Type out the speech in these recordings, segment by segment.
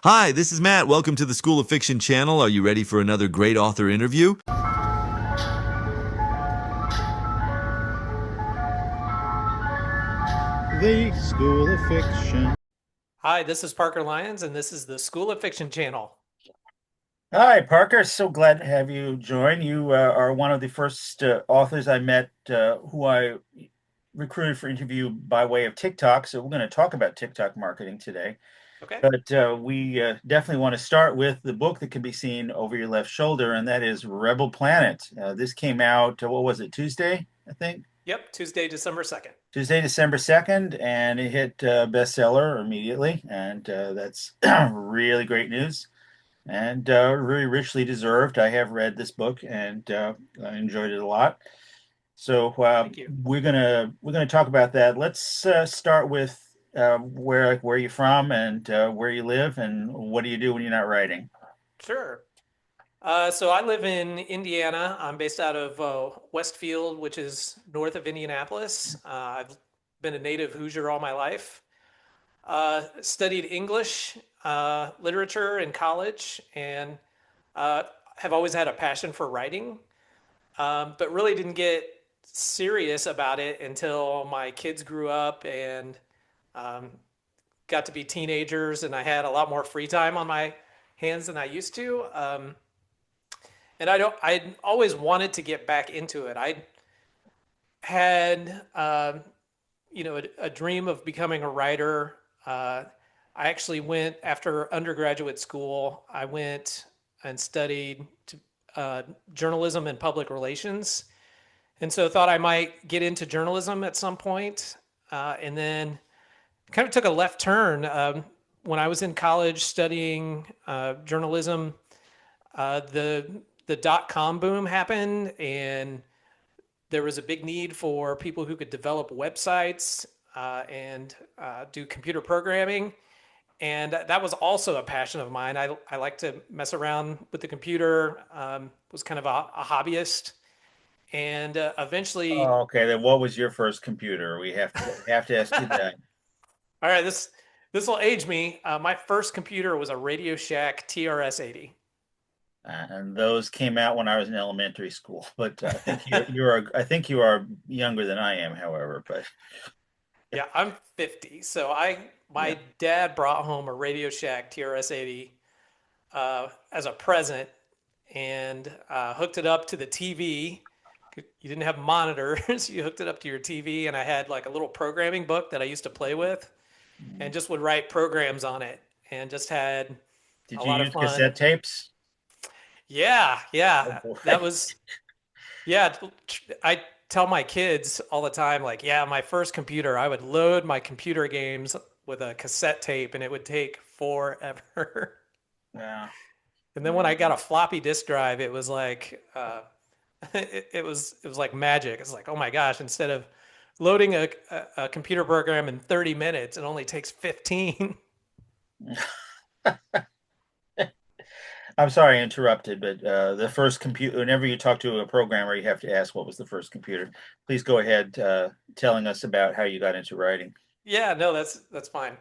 Hi, this is Matt. Welcome to the School of Fiction channel. Are you ready for another great author interview? The School of Fiction. Hi, this is Parker Lyons, and this is the School of Fiction channel. Hi, Parker. So glad to have you join. You are one of the first authors I met who I recruited for interview by way of TikTok. So we're going to talk about TikTok marketing today. Okay. But we definitely want to start with the book that can be seen over your left shoulder, and that is Rebel Planet. This came out, what was it, Tuesday, I think? Yep, Tuesday, December 2nd. Tuesday, December 2nd, and it hit bestseller immediately. And that's really great news. And really richly deserved. I have read this book and I enjoyed it a lot. So Thank you. we're gonna talk about that. Let's start with where you're from and where you live and what do you do when you're not writing. Sure. So I live in Indiana. I'm based out of Westfield, which is north of Indianapolis. I've been a native Hoosier all my life. Studied English literature in college and uh, have always had a passion for writing, but really didn't get serious about it until my kids grew up and um, got to be teenagers, and I had a lot more free time on my hands than I used to. And I always wanted to get back into it. I had, a dream of becoming a writer. I actually went after undergraduate school. I went and studied journalism and public relations, and so thought I might get into journalism at some point. And then kind of took a left turn when I was in college studying journalism. The dot-com boom happened, and there was a big need for people who could develop websites and do computer programming. And that was also a passion of mine. I like to mess around with the computer, was kind of a hobbyist. And eventually, Oh, okay, then what was your first computer? We have to ask you that. all right, this will age me. My first computer was a Radio Shack TRS-80. And those came out when I was in elementary school. But I think you are younger than I am, however. But Yeah, I'm 50. So I yeah. my dad brought home a Radio Shack TRS-80 as a present and hooked it up to the TV. You didn't have monitors. You hooked it up to your TV, and I had like a little programming book that I used to play with and just would write programs on it and just had Did a you lot of use fun. cassette tapes? Yeah, Oh yeah. boy. That was Yeah, I tell my kids all the time, like, yeah, my first computer, I would load my computer games with a cassette tape and it would take forever. Yeah. And then when I got a floppy disk drive, it was like, it was like magic. It's like, oh my gosh, instead of loading a computer program in 30 minutes, it only takes 15. I'm sorry I interrupted, but the first computer, whenever you talk to a programmer, you have to ask what was the first computer. Please go ahead telling us about how you got into writing. Yeah, no, that's fine.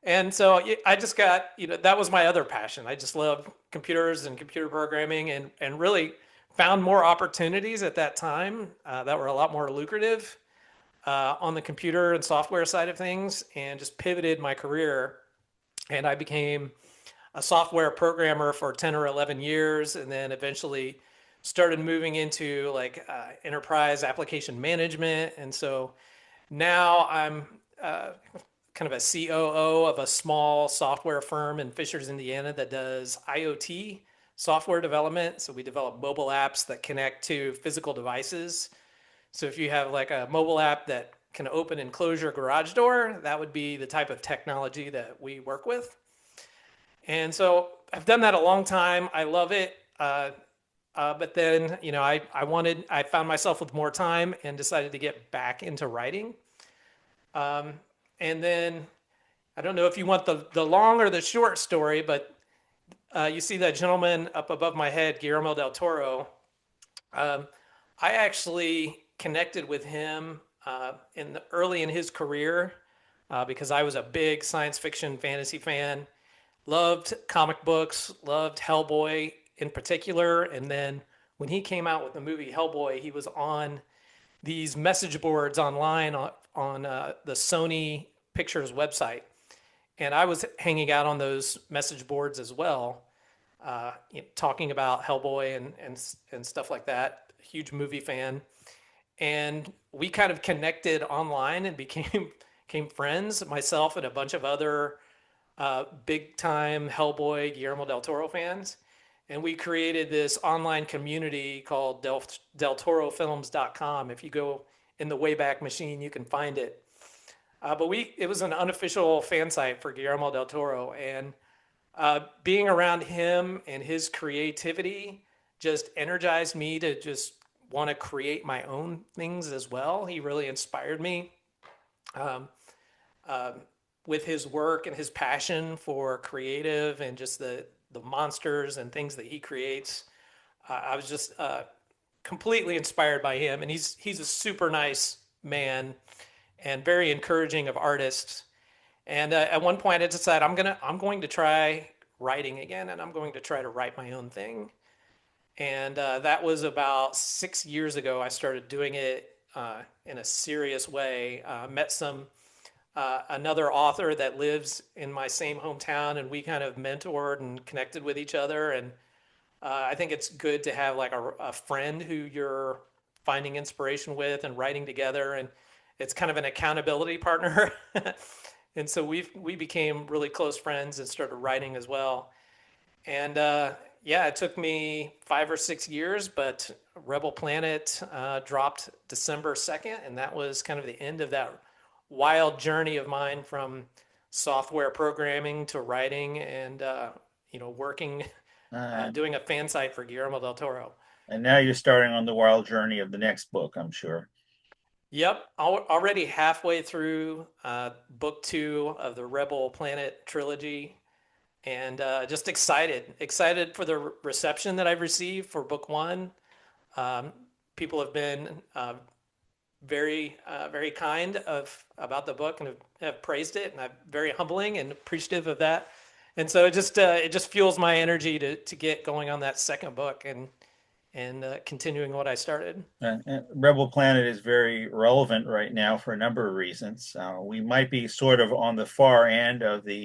And so I just got, that was my other passion. I just love computers and computer programming and really found more opportunities at that time that were a lot more lucrative on the computer and software side of things and just pivoted my career. And I became a software programmer for 10 or 11 years and then eventually started moving into like enterprise application management. And so now I'm uh, kind of a COO of a small software firm in Fishers, Indiana that does IoT software development. So we develop mobile apps that connect to physical devices. So if you have like a mobile app that can open and close your garage door, that would be the type of technology that we work with. And so I've done that a long time. I love it. But then, I found myself with more time and decided to get back into writing. Um, and then I don't know if you want the long or the short story, but you see that gentleman up above my head, Guillermo del Toro. Um, I actually connected with him early in his career because I was a big science fiction fantasy fan. Loved comic books, loved Hellboy in particular. And then when he came out with the movie Hellboy, he was on these message boards online on the Sony Pictures website. And I was hanging out on those message boards as well, talking about Hellboy and stuff like that. Huge movie fan. And we kind of connected online and became friends, myself and a bunch of other big time Hellboy Guillermo del Toro fans. And we created this online community called deltorofilms.com. If you go in the Wayback Machine, you can find it. But it was an unofficial fan site for Guillermo del Toro. And being around him and his creativity just energized me to just want to create my own things as well. He really inspired me. Um, uh, with his work and his passion for creative and just the monsters and things that he creates. I was just completely inspired by him, and he's a super nice man and very encouraging of artists. And at one point, I decided I'm going to try writing again, and I'm going to try to write my own thing. And that was about 6 years ago. I started doing it in a serious way. Met another author that lives in my same hometown, and we kind of mentored and connected with each other. And I think it's good to have like a friend who you're finding inspiration with and writing together, and it's kind of an accountability partner. And so we became really close friends and started writing as well. And yeah, it took me 5 or 6 years, but Rebel Planet dropped December 2nd, and that was kind of the end of that wild journey of mine from software programming to writing and working, Uh, doing a fan site for Guillermo del Toro. and now you're starting on the wild journey of the next book, I'm sure. Yep, already halfway through book two of the Rebel Planet trilogy, and just excited for the reception that I've received for book one. Um, People have been very kind of about the book and have praised it, and I'm very humbling and appreciative of that. And so it just fuels my energy to get going on that second book and continuing what I started. And Rebel Planet is very relevant right now for a number of reasons. We might be sort of on the far end of the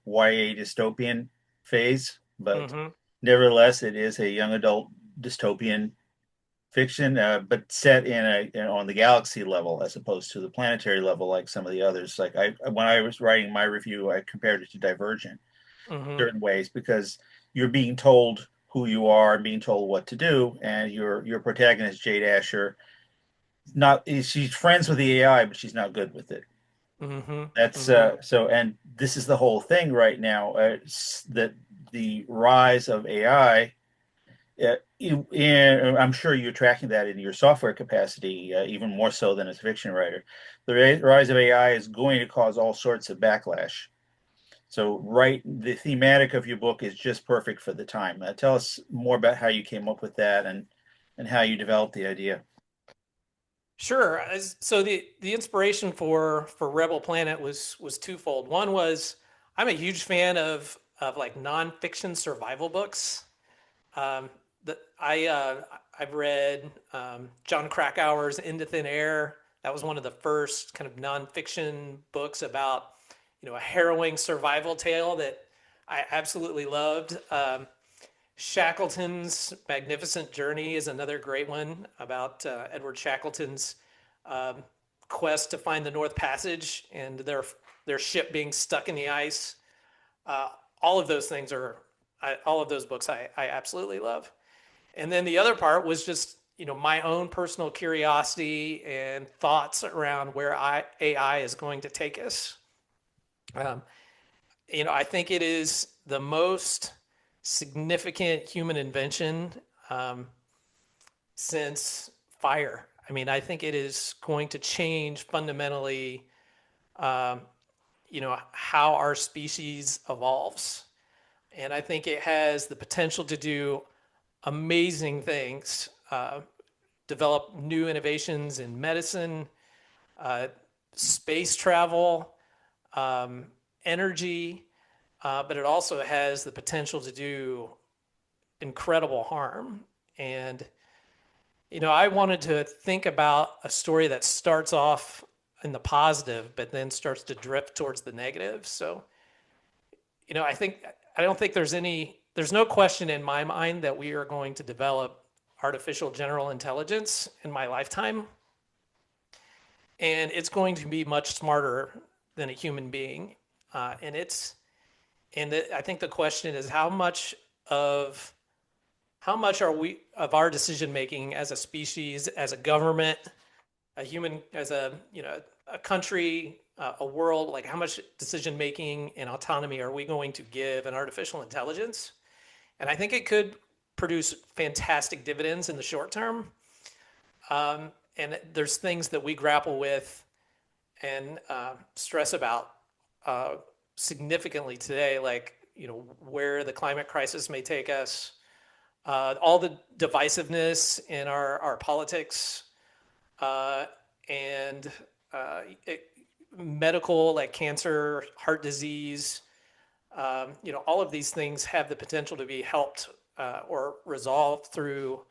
YA dystopian phase, but Hmm. nevertheless, it is a young adult dystopian fiction, but set on the galaxy level as opposed to the planetary level, like some of the others. Like when I was writing my review, I compared it to Divergent Hmm. certain ways because you're being told who you are and being told what to do, and your protagonist Jade Asher not she's friends with the AI, but she's not good with it. Hmm. That's Hmm. so, and this is the whole thing right now. That the rise of AI. And I'm sure you're tracking that in your software capacity, even more so than as a fiction writer. The rise of AI is going to cause all sorts of backlash. So, right, the thematic of your book is just perfect for the time. Tell us more about how you came up with that and how you developed the idea. Sure. So the inspiration for Rebel Planet was twofold. One was I'm a huge fan of like nonfiction survival books. Um, I've read John Krakauer's Into Thin Air. That was one of the first kind of nonfiction books about a harrowing survival tale that I absolutely loved. Shackleton's Magnificent Journey is another great one about Edward Shackleton's um, quest to find the North Passage and their ship being stuck in the ice. Uh, all of those things all of those books I absolutely love. And then the other part was just my own personal curiosity and thoughts around where AI is going to take us. Um, I think it is the most significant human invention um, since fire. I mean, I think it is going to change fundamentally, um, how our species evolves. And I think it has the potential to do amazing things, develop new innovations in medicine, uh, space travel, um, energy, but it also has the potential to do incredible harm. And, I wanted to think about a story that starts off in the positive, but then starts to drift towards the negative. So, I don't think there's no question in my mind that we are going to develop artificial general intelligence in my lifetime. And it's going to be much smarter than a human being. And I think the question is of how much are we of our decision making as a species, as a government, a human, as a country, a world, like how much decision making and autonomy are we going to give an artificial intelligence? And I think it could produce fantastic dividends in the short term. And there's things that we grapple with and stress about uh, significantly today, like where the climate crisis may take us, all the divisiveness in our politics, uh, and it, medical, like cancer, heart disease. All of these things have the potential to be helped or resolved through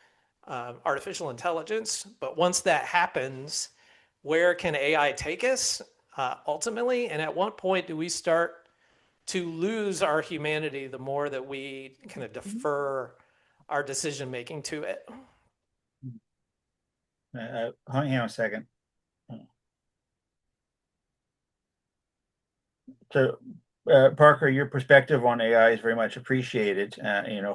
artificial intelligence. But once that happens, where can AI take us ultimately? And at what point do we start to lose our humanity the more that we kind of defer our decision making to it? Hang on a second. So, Parker, your perspective on AI is very much appreciated.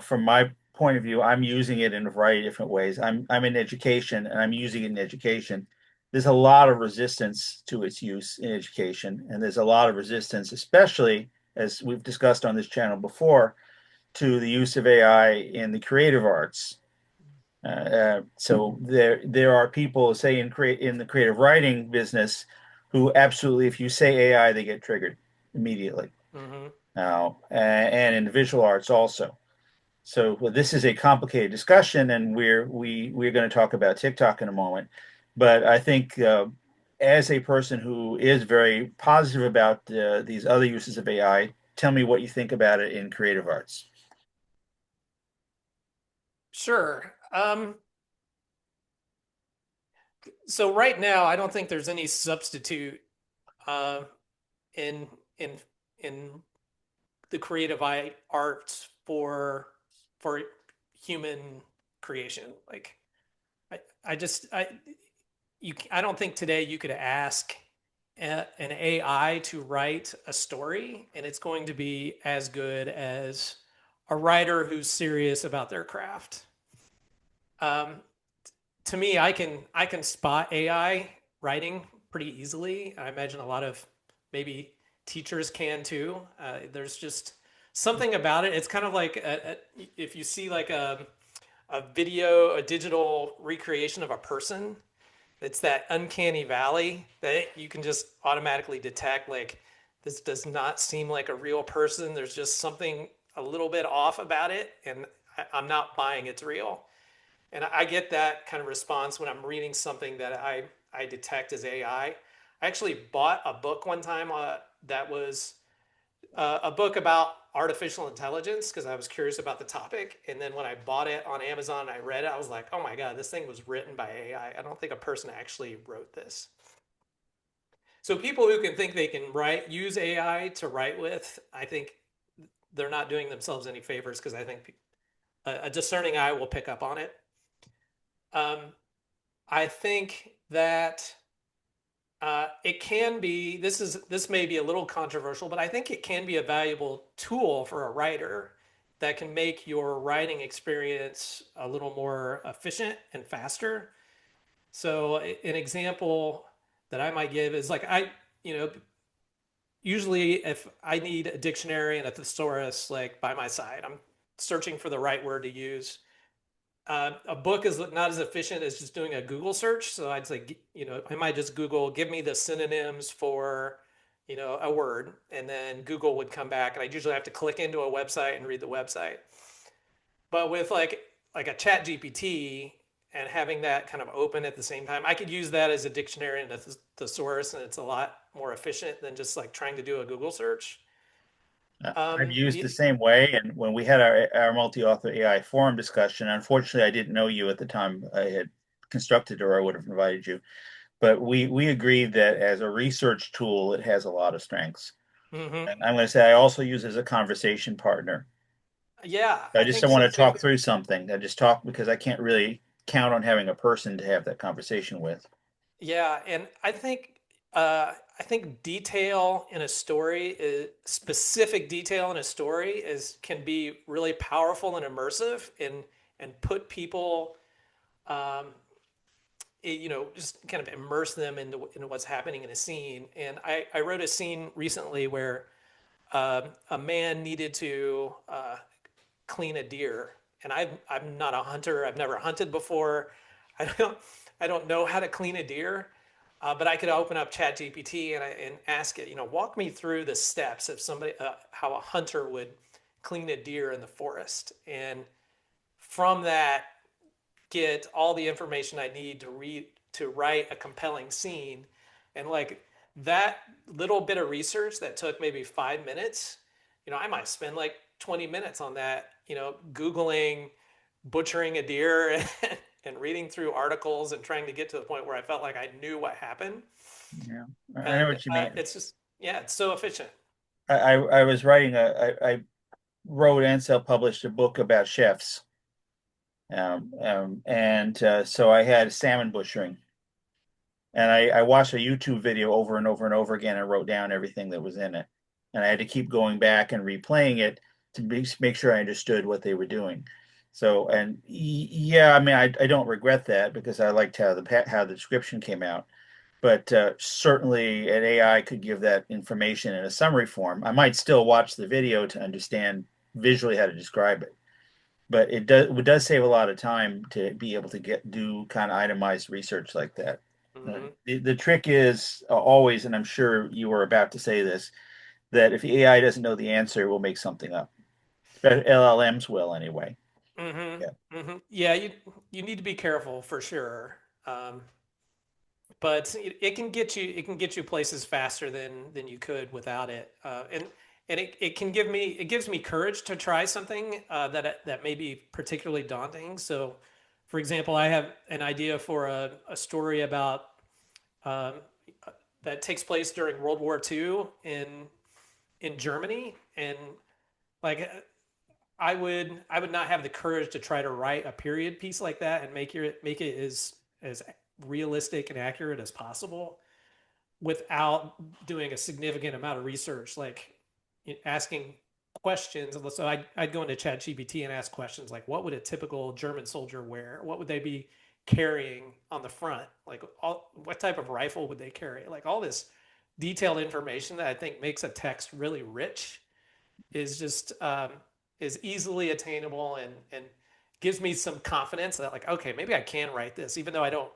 From my point of view, I'm using it in a variety of different ways. I'm in education, and I'm using it in education. There's a lot of resistance to its use in education, and there's a lot of resistance, especially as we've discussed on this channel before, to the use of AI in the creative arts. So there are people, say in the creative writing business, who absolutely, if you say AI, they get triggered immediately. Mm-hmm. Now, and in the visual arts also. So this is a complicated discussion, and we're going to talk about TikTok in a moment. But I think as a person who is very positive about these other uses of AI, tell me what you think about it in creative arts. Sure. So right now, I don't think there's any substitute uh, in in in the creative arts for human creation. Like I, I just I don't think today you could ask an AI to write a story and it's going to be as good as a writer who's serious about their craft. Um, to me, I can spot AI writing pretty easily. I imagine a lot of maybe teachers can too. There's just something about it. It's kind of like if you see like a digital recreation of a person, it's that uncanny valley that you can just automatically detect. Like this does not seem like a real person. There's just something a little bit off about it, and I'm not buying it's real. And I get that kind of response when I'm reading something that I detect as AI. I actually bought a book one time that was a book about artificial intelligence because I was curious about the topic. And then when I bought it on Amazon and I read it, I was like, oh my God, this thing was written by AI. I don't think a person actually wrote this. So people who can think they can use AI to write with, I think they're not doing themselves any favors because I think a discerning eye will pick up on it. Um, I think that it can be. This may be a little controversial, but I think it can be a valuable tool for a writer that can make your writing experience a little more efficient and faster. So an example that I might give is like you know, usually if I need a dictionary and a thesaurus like by my side, I'm searching for the right word to use. A book is not as efficient as just doing a Google search. So I'd say, I might just Google, give me the synonyms for, a word, and then Google would come back, and I'd usually have to click into a website and read the website. But with like a Chat GPT and having that kind of open at the same time, I could use that as a dictionary and a thesaurus, and it's a lot more efficient than just like trying to do a Google search. I've used the The, same way, and when we had our multi-author AI forum discussion, unfortunately, I didn't know you at the time I had constructed, or I would have invited you. But we agreed that as a research tool, it has a lot of strengths. mhm. And I'm going to say I also use it as a conversation partner. Yeah, I I just think don't so want to too. talk through something. I just talk because I can't really count on having a person to have that conversation with. Yeah, and I think detail in a story is specific detail in a story is can be really powerful and immersive and put people um, just kind of immerse them into what's happening in a scene. And I wrote a scene recently where a man needed to clean a deer, and I'm not a hunter. I've never hunted before. I don't I don't know how to clean a deer, but I could open up ChatGPT and ask it, walk me through the steps of somebody how a hunter would clean a deer in the forest, and from that get all the information I need to write a compelling scene. And like that little bit of research that took maybe 5 minutes, I might spend like 20 minutes on that, Googling butchering a deer and reading through articles and trying to get to the point where I felt like I knew what happened. Yeah, I know And what you mean. it's just, yeah, it's so efficient. I was writing I wrote and self-published a book about chefs. And so I had salmon butchering. And I watched a YouTube video over and over and over again and wrote down everything that was in it. And I had to keep going back and replaying it to make sure I understood what they were doing. So, and yeah, I mean, I don't regret that because I liked how the description came out. But certainly an AI could give that information in a summary form. I might still watch the video to understand visually how to describe it, but it does save a lot of time to be able to do kind of itemized research like that. Hmm. The trick is always, and I'm sure you were about to say this, that if the AI doesn't know the answer, we'll make something up. But LLMs will anyway. Hmm. Yeah. Hmm. Yeah, you need to be careful for sure. But it can get you places faster than you could without it. And it gives me courage to try something that may be particularly daunting. So, for example, I have an idea for a story about um, that takes place during World War II in Germany, and like I would not have the courage to try to write a period piece like that and make it as realistic and accurate as possible without doing a significant amount of research, like asking questions. So I'd go into ChatGPT and ask questions like, what would a typical German soldier wear? What would they be carrying on the front? Like, what type of rifle would they carry? Like all this detailed information that I think makes a text really rich is just is easily attainable and gives me some confidence that like, okay, maybe I can write this, even though I don't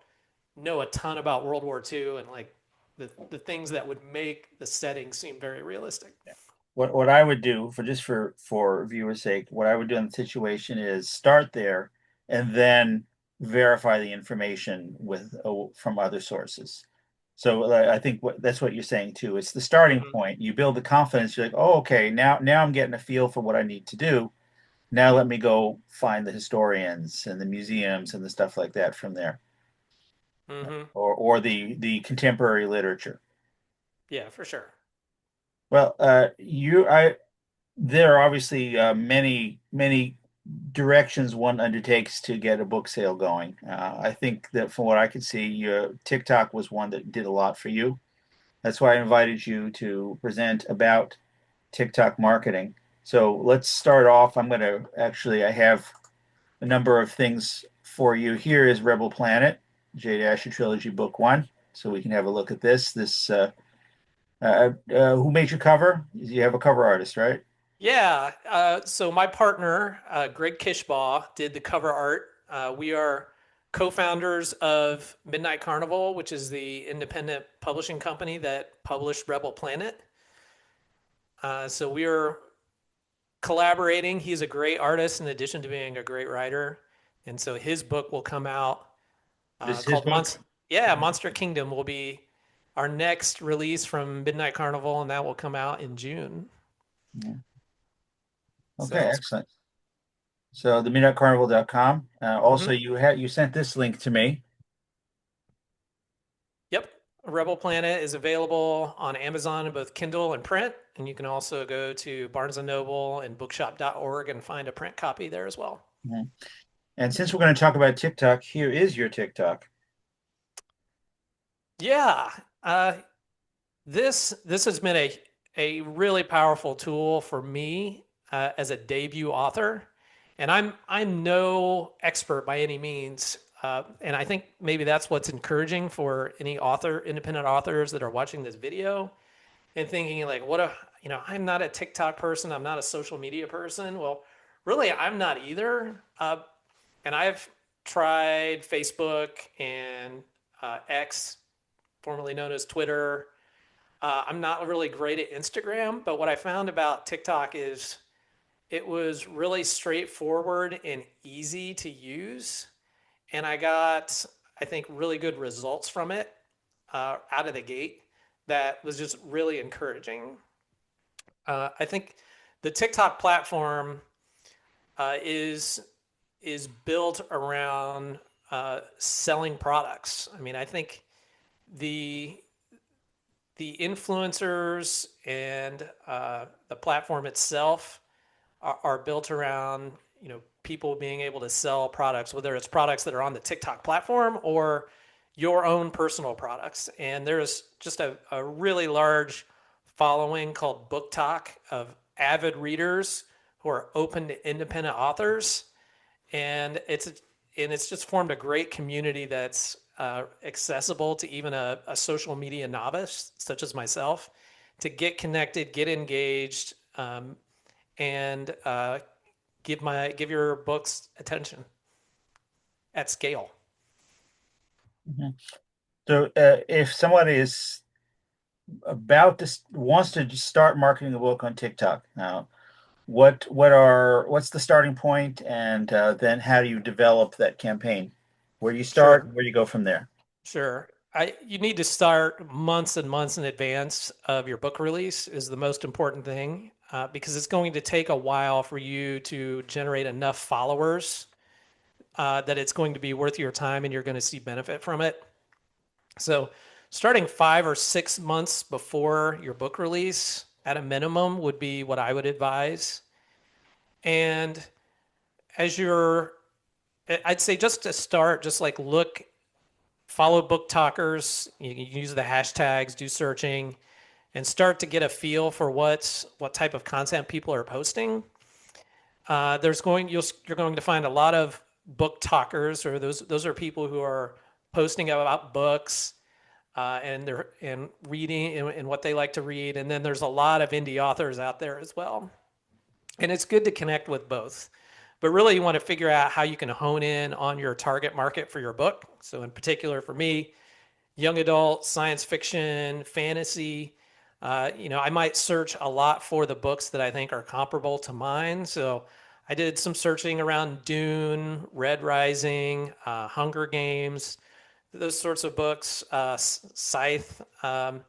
know a ton about World War II and like the things that would make the setting seem very realistic. What I would do for viewers' sake, what I would do in the situation is start there and then verify the information with from other sources. So I think that's what you're saying too. It's the starting Hmm. point. You build the confidence. You're like, oh, okay, now I'm getting a feel for what I need to do. Now let me go find the historians and the museums and the stuff like that from there, Hmm. or the contemporary literature. Yeah, for sure. Well, you I there are obviously many directions one undertakes to get a book sale going. I think that from what I could see, your TikTok was one that did a lot for you. That's why I invited you to present about TikTok marketing. So let's start off. I have a number of things for you. Here is Rebel Planet, Jade Asher Trilogy Book One. So we can have a look at this. Who made your cover? You have a cover artist, right? Yeah. So my partner, Greg Kishbaugh, did the cover art. We are co-founders of Midnight Carnival, which is the independent publishing company that published Rebel Planet. So we are collaborating. He's a great artist in addition to being a great writer, and so his book will come out This is his called book. Monster Kingdom will be our next release from Midnight Carnival, and that will come out in June. Okay, So it's excellent. So the midnightcarnival.com. Also, mhm. you sent this link to me. Yep. Rebel Planet is available on Amazon in both Kindle and print. And you can also go to Barnes and Noble and bookshop.org and find a print copy there as well. Mhm. And since we're going to talk about TikTok, here is your TikTok. Yeah. Uh, this has been a really powerful tool for me as a debut author. And I'm no expert by any means. And I think maybe that's what's encouraging for any independent authors that are watching this video and thinking like, I'm not a TikTok person. I'm not a social media person. Well, really, I'm not either. And I've tried Facebook and X, formerly known as Twitter. I'm not really great at Instagram, but what I found about TikTok is it was really straightforward and easy to use. And I got, I think, really good results from it out of the gate that was just really encouraging. I think the TikTok platform is built around selling products. I mean, I think the the influencers and the platform itself are built around people being able to sell products, whether it's products that are on the TikTok platform or your own personal products. And there's just a really large following called Book Talk of avid readers who are open to independent authors, and it's just formed a great community that's accessible to even a social media novice such as myself to get connected, get engaged, and give your books attention at scale. Mhm. So if somebody is about to wants to start marketing a book on TikTok now, what's the starting point, and then how do you develop that campaign? Where do you start? Sure, Where do you go from there? sure. You need to start months and months in advance of your book release is the most important thing because it's going to take a while for you to generate enough followers that it's going to be worth your time and you're going to see benefit from it. So, starting 5 or 6 months before your book release at a minimum would be what I would advise. And as you're, I'd say just to start, just like follow book talkers. You can use the hashtags, do searching, and start to get a feel for what type of content people are posting. You're going to find a lot of book talkers, or those are people who are posting about books and reading and what they like to read. And then there's a lot of indie authors out there as well. And it's good to connect with both. But really, you want to figure out how you can hone in on your target market for your book. So, in particular, for me, young adult, science fiction, fantasy. I might search a lot for the books that I think are comparable to mine. So, I did some searching around Dune, Red Rising, Hunger Games, those sorts of books, Scythe, and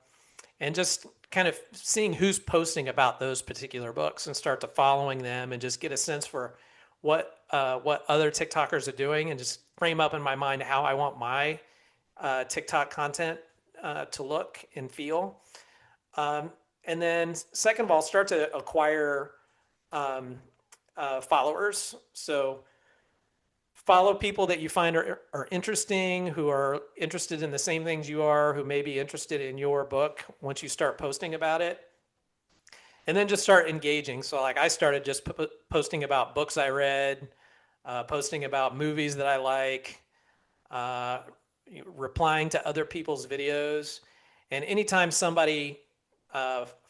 just kind of seeing who's posting about those particular books and start to following them and just get a sense for what other TikTokers are doing and just frame up in my mind how I want my TikTok content to look and feel. And then second of all, start to acquire um, followers. So follow people that you find are interesting, who are interested in the same things you are, who may be interested in your book once you start posting about it. And then just start engaging. So, like, I started just posting about books I read, posting about movies that I like, uh, replying to other people's videos. And anytime somebody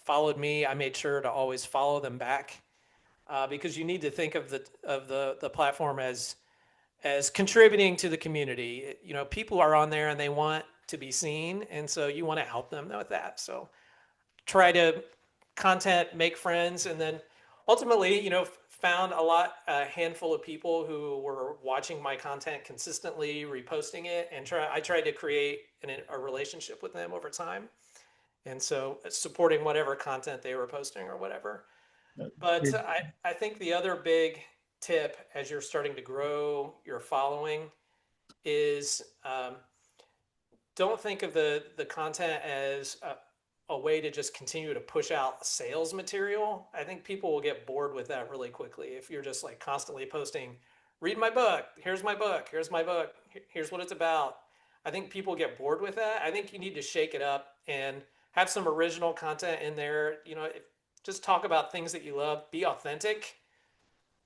followed me, I made sure to always follow them back because you need to think of the platform as contributing to the community. People are on there and they want to be seen, and so you want to help them with that. So try to content, make friends, and then ultimately, found a handful of people who were watching my content consistently, reposting it, and I tried to create a relationship with them over time. And so supporting whatever content they were posting or whatever. But I think the other big tip as you're starting to grow your following is don't think of the content as a way to just continue to push out sales material. I think people will get bored with that really quickly if you're just like constantly posting, read my book, here's my book, here's my book, here's what it's about. I think people get bored with that. I think you need to shake it up and have some original content in there. Just talk about things that you love, be authentic.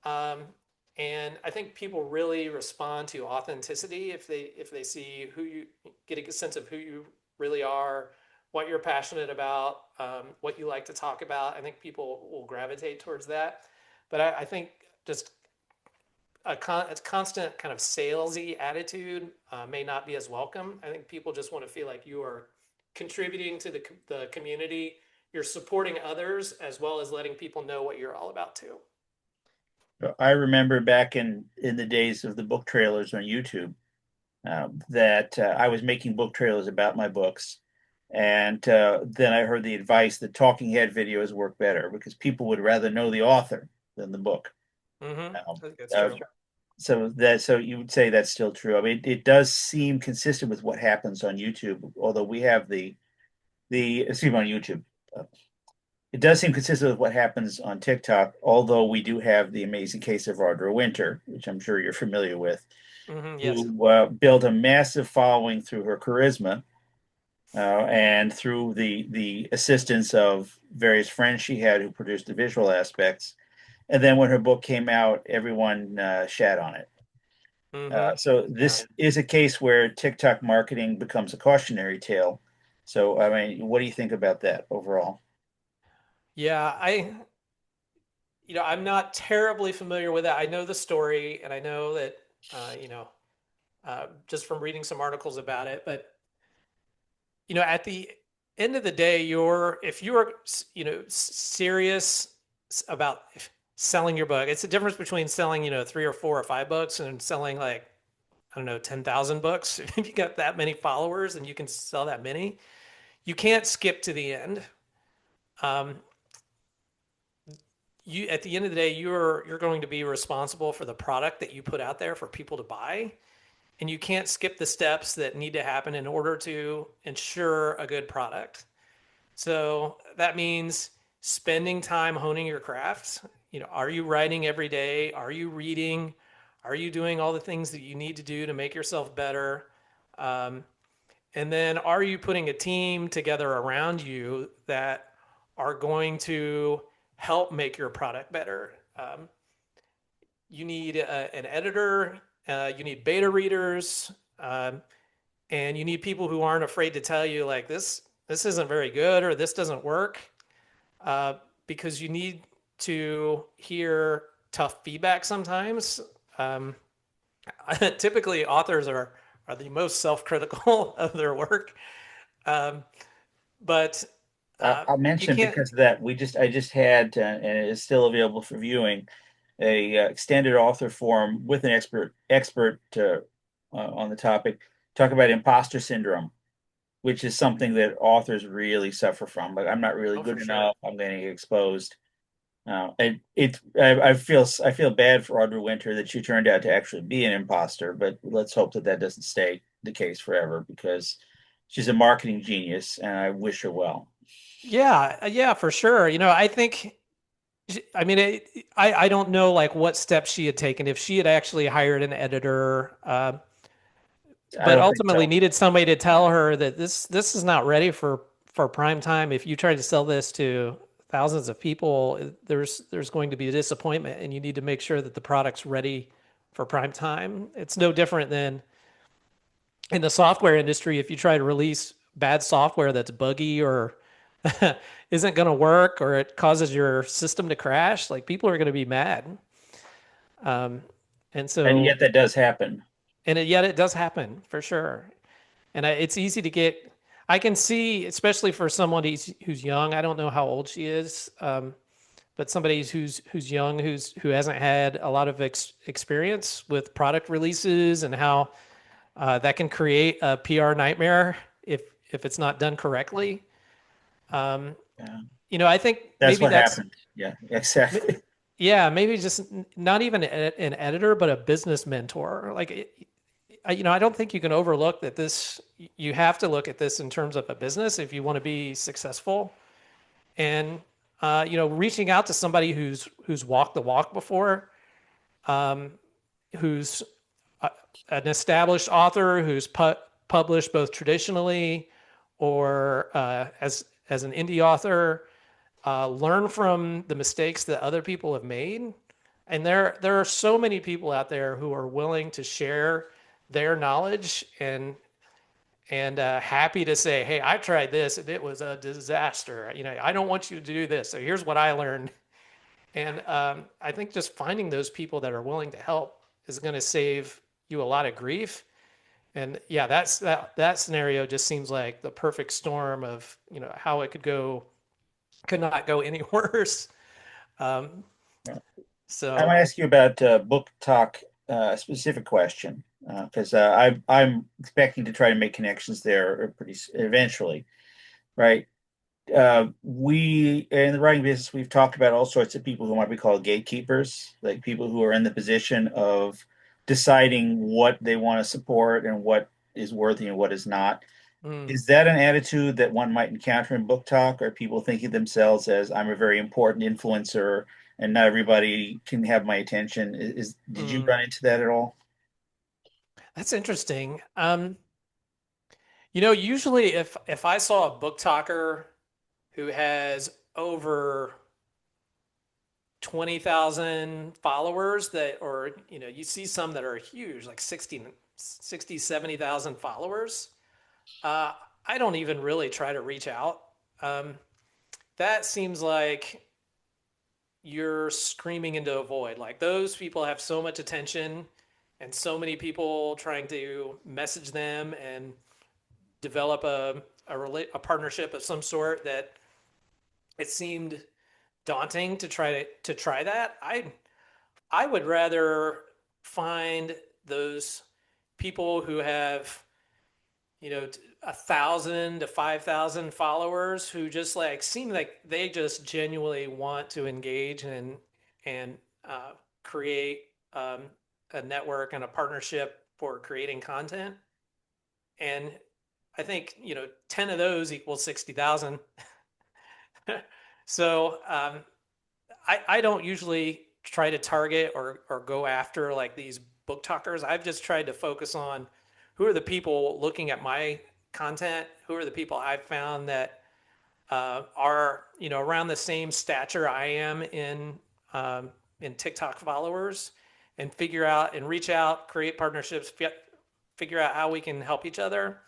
Um, and I think people really respond to authenticity if they see who you get a sense of who you really are, what you're passionate about, what you like to talk about. I think people will gravitate towards that. But I think just a constant kind of salesy attitude may not be as welcome. I think people just want to feel like you are contributing to the community. You're supporting others as well as letting people know what you're all about too. I remember back in the days of the book trailers on YouTube, that I was making book trailers about my books, and then I heard the advice that talking head videos work better because people would rather know the author than the book. Mm-hmm. Um, I think that's uh, true. so you would say that's still true. I mean, it does seem consistent with what happens on YouTube, although we have the excuse me on YouTube. Uh, it does seem consistent with what happens on TikTok, although we do have the amazing case of Audra Winter, which I'm sure you're familiar with, Mm-hmm. Yes. who built a massive following through her charisma, and through the assistance of various friends she had who produced the visual aspects. And then when her book came out, everyone shat on it. Mm-hmm. So Yeah. this is a case where TikTok marketing becomes a cautionary tale. So, I mean, what do you think about that overall? Yeah. I'm not terribly familiar with that. I know the story and I know that, just from reading some articles about it, but, at the end of the day, if you're, serious about selling your book, it's the difference between selling, 3 or 4 or 5 books and selling like, I don't know, 10,000 books. If you got that many followers and you can sell that many, you can't skip to the end. Um, you at the end of the day, you're going to be responsible for the product that you put out there for people to buy, and you can't skip the steps that need to happen in order to ensure a good product. So that means spending time honing your craft. Are you writing every day? Are you reading? Are you doing all the things that you need to do to make yourself better? Um, and then are you putting a team together around you that are going to help make your product better? You need an editor, you need beta readers, and you need people who aren't afraid to tell you like this isn't very good or this doesn't work, uh, because you need to hear tough feedback sometimes. Um, Typically, authors are the most self-critical of their work, um, but I'll you mention can't. because of that I just had, and it is still available for viewing, a extended author forum with an expert on the topic, talk about imposter syndrome, which is something that authors really suffer from. Like, I'm not really Oh, for good sure. enough. I'm getting exposed. And I feel bad for Audrey Winter that she turned out to actually be an imposter, but let's hope that that doesn't stay the case forever because she's a marketing genius, and I wish her well. Yeah, yeah, for sure. I think. I mean, I don't know like what steps she had taken if she had actually hired an editor, I but don't think ultimately so. needed somebody to tell her that this is not ready for prime time. If you try to sell this to thousands of people, there's going to be a disappointment, and you need to make sure that the product's ready for prime time. It's no different than in the software industry. If you try to release bad software that's buggy or isn't going to work or it causes your system to crash, like people are going to be mad. Um, and And so, yet that does happen. yet it does happen for sure. And it's easy to get. I can see, especially for someone who's young. I don't know how old she is, but somebody who's young, who hasn't had a lot of experience with product releases and how that can create a PR nightmare if it's not done correctly. Um, Yeah. I think That's maybe what that's, happened. Yeah, m- exactly. yeah, maybe just not even an editor, but a business mentor. Like, I don't think you can overlook that you have to look at this in terms of a business if you want to be successful. And, reaching out to somebody who's walked the walk before, um, who's uh, an established author who's published both traditionally or as an indie author, learn from the mistakes that other people have made. And there are so many people out there who are willing to share their knowledge and happy to say, "Hey, I tried this and it was a disaster. I don't want you to do this. So here's what I learned." And I think just finding those people that are willing to help is going to save you a lot of grief. And yeah, that scenario just seems like the perfect storm of how it could not go any worse. Um, I want so to ask you about book talk, a specific question, because I'm expecting to try to make connections there eventually, right? We in the writing business, we've talked about all sorts of people who might be called gatekeepers, like people who are in the position of deciding what they want to support and what is worthy and what is not. mm, Is that an attitude that one might encounter in book talk? Or people thinking of themselves as I'm a very important influencer and not everybody can have my attention? Did you mm, run into that at all? that's interesting. Usually if I saw a book talker who has over 20,000 followers or you see some that are huge, like 70,000 followers. Uh, I don't even really try to reach out. Um, that seems like you're screaming into a void. Like those people have so much attention and so many people trying to message them and develop a partnership of some sort that it seemed daunting to try that. I would rather find those people who have 1,000 to 5,000 followers who just like seem like they just genuinely want to engage and create um, a network and a partnership for creating content. And I think 10 of those equals 60,000. So I don't usually try to target or go after like these book talkers. I've just tried to focus on who are the people looking at my content, who are the people I've found that are around the same stature I am in TikTok followers, and figure out and reach out, create partnerships, figure out how we can help each other.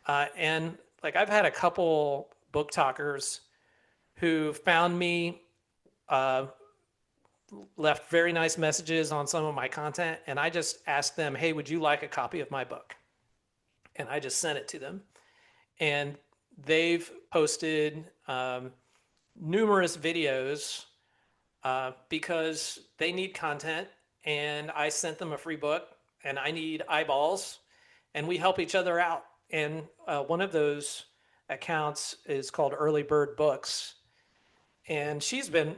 And like I've had a couple book talkers who found me, uh, left very nice messages on some of my content, and I just asked them, "Hey, would you like a copy of my book?" And I just sent it to them, and they've posted numerous videos because they need content, and I sent them a free book, and I need eyeballs, and we help each other out. And one of those accounts is called Early Bird Books, and she's been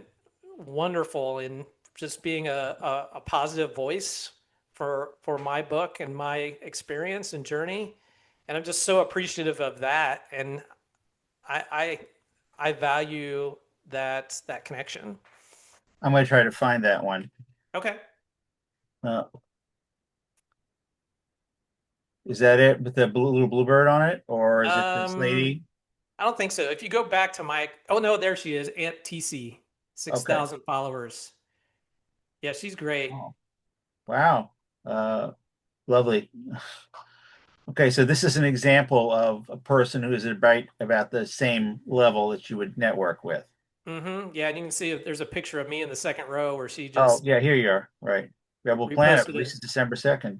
wonderful in just being a positive voice for my book and my experience and journey. And I'm just so appreciative of that. And I I value that connection. I'm going to try to find that one. Okay. Uh, is that it with the little bluebird on it, or is it this Um, lady? I don't think so. If you go back to oh no, there she is, Aunt TC, Okay. 6,000 followers. Yeah, she's great. Oh, wow. Uh, Lovely. Okay, so this is an example of a person who is about the same level that you would network with. Yeah, and you can see there's a picture of me in the second row where she Oh, just yeah, here you are. Right. Rebel Planet reposted it. releases December 2nd.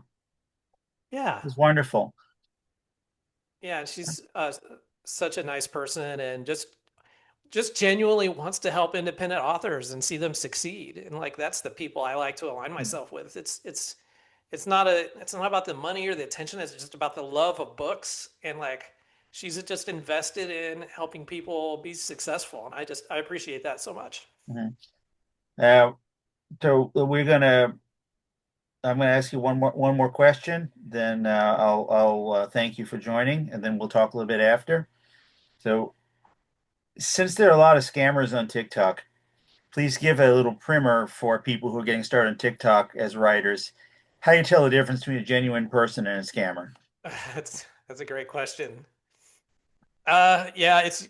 Yeah, It's wonderful. yeah, she's such a nice person and just genuinely wants to help independent authors and see them succeed. And like that's the people I like to align myself with. It's not about the money or the attention. It's just about the love of books. And like she's just invested in helping people be successful. And I appreciate that so much. Mhm. Uh, so I'm gonna ask you one more question. Then I'll thank you for joining, and then we'll talk a little bit after. So, since there are a lot of scammers on TikTok, please give a little primer for people who are getting started on TikTok as writers. How do you tell the difference between a genuine person and a scammer? That's a great question. Yeah, it's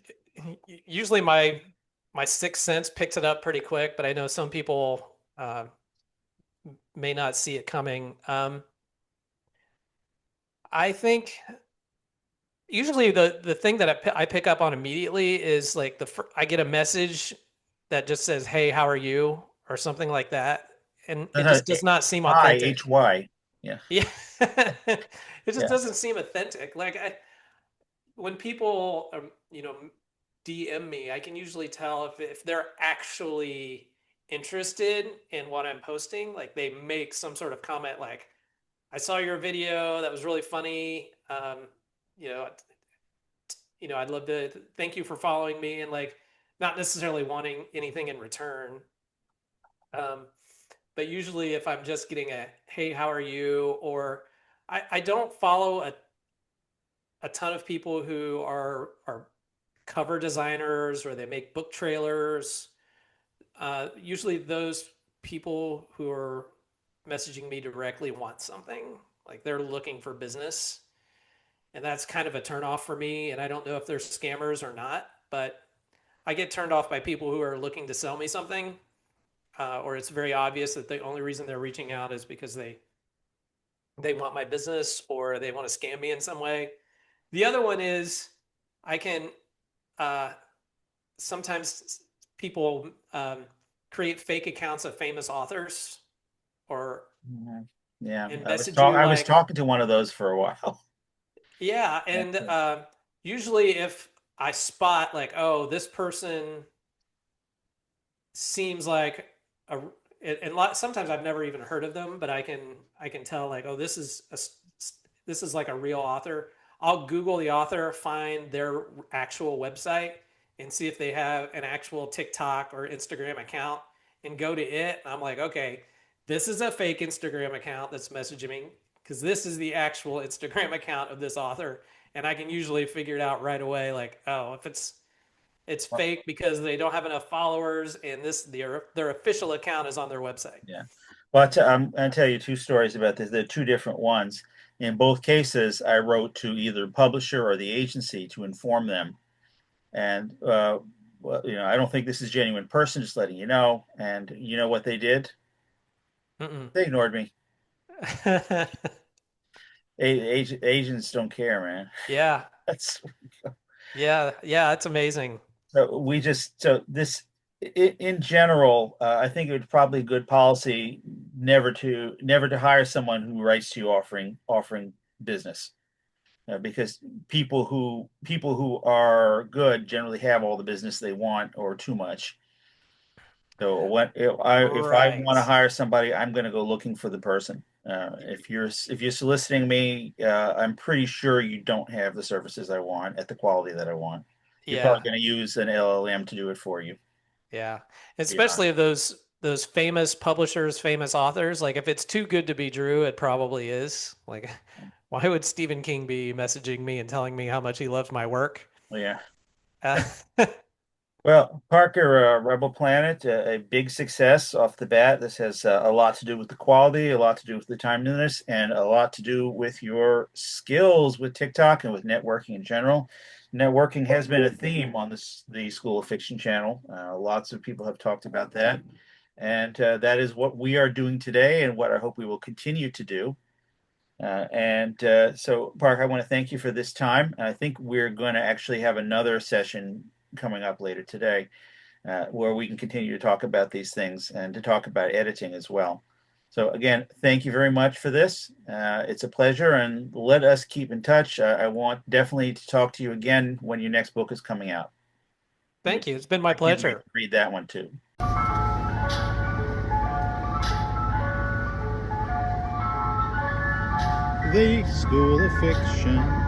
usually my sixth sense picks it up pretty quick, but I know some people may not see it coming. I think usually the thing that I pick up on immediately is like I get a message that just says, "Hey, how are you?" or something like that, and No, it no, just does not seem Hi, authentic. HY. Yeah, Yeah, it just yeah. doesn't seem authentic. Like when people DM me, I can usually tell if they're actually interested in what I'm posting. Like they make some sort of comment like, "I saw your video. That was really funny. You know, I'd love to thank you for following me," and like not necessarily wanting anything in return. Um, but usually, if I'm just getting a "Hey, how are you?" or I don't follow a ton of people who are cover designers or they make book trailers. Usually, those people who are messaging me directly want something, like they're looking for business, and that's kind of a turnoff for me. And I don't know if they're scammers or not, but I get turned off by people who are looking to sell me something, or it's very obvious that the only reason they're reaching out is because they want my business or they want to scam me in some way. The other one is I can uh, sometimes people create fake accounts of famous authors or Mhm. Yeah, and I was message talk you I was like, talking to one of those for a while. yeah. And usually if I spot like, oh, this person seems like a and sometimes I've never even heard of them, but I can tell like, oh, this is like a real author. I'll Google the author, find their actual website, and see if they have an actual TikTok or Instagram account, and go to it. I'm like, okay, this is a fake Instagram account that's messaging me because this is the actual Instagram account of this author, and I can usually figure it out right away. Like, oh, if it's fake because they don't have enough followers, and their official account is on their website. Yeah. I'm going to tell you two stories about this. They're two different ones. In both cases, I wrote to either publisher or the agency to inform them. And, well, I don't think this is a genuine person, just letting you know. And you know what they did? Mm-mm. They ignored me. Agents don't care, man. Yeah, That's yeah, it's amazing. so we just so this in general. I think it would probably good policy never to hire someone who writes to you offering business. Because people who are good generally have all the business they want or too much. So if I want to Right. hire somebody, I'm going to go looking for the person. If you're soliciting me, I'm pretty sure you don't have the services I want at the quality that I want. You're probably Yeah, going to use an LLM to do it for you. yeah. To be honest. Especially those famous publishers, famous authors. Like if it's too good to be true, it probably is. Like, why would Stephen King be messaging me and telling me how much he loves my work? Well, yeah. Uh, Well, Parker, Rebel Planet, a big success off the bat. This has a lot to do with the quality, a lot to do with the timeliness, and a lot to do with your skills with TikTok and with networking in general. Networking has been a theme on the School of Fiction channel. Lots of people have talked about that, and that is what we are doing today, and what I hope we will continue to do. So, Parker, I want to thank you for this time. I think we're going to actually have another session coming up later today, where we can continue to talk about these things and to talk about editing as well. So again, thank you very much for this. It's a pleasure, and let us keep in touch. I want definitely to talk to you again when your next book is coming out, Thank which you. It's been my I can't wait pleasure. to read that one too. The School of Fiction.